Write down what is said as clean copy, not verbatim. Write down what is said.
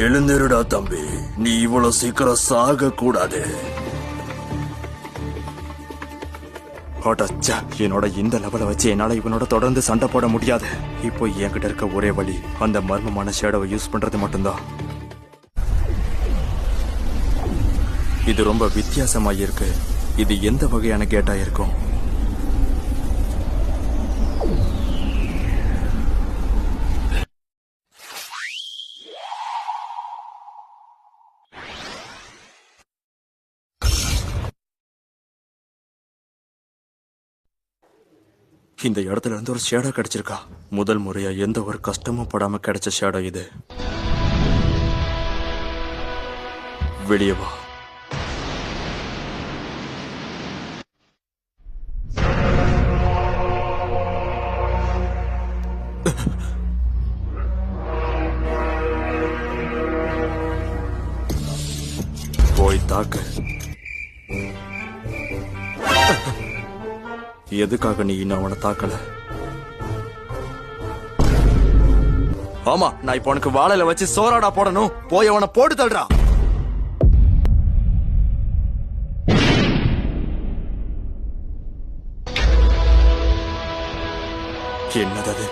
எழுந்திருடா தம்பி, நீ இவ்வளவு சீக்கிரம் சாக கூடாது. என்னோட இந்த லெவலை வச்சு என்னால இவனோட தொடர்ந்து சண்டை போட முடியாது. இப்போ என்கிட்ட இருக்க ஒரே வழி அந்த மர்மமான ஷேடோவை யூஸ் பண்றது மட்டும்தான். இது ரொம்ப வித்தியாசமா இருக்கு. இது எந்த வகையான கேட்டா இருக்கும்? இந்த இடத்துல இருந்து ஒரு ஷேடோ கிடைச்சிருக்கா. முதல் முறையா எந்த ஒரு கஷ்டமும் படாம கிடைச்ச ஷேடோ இது. வெளியே வா. போய் தாக்கு. எதுக்காக நீ இன்னும் அவனை தாக்கல? ஆமா, நான் இப்ப உனக்கு வாழையில வச்சு சோறாடா போடணும். போய் அவனை போட்டு தள்ளுறா. என்னது?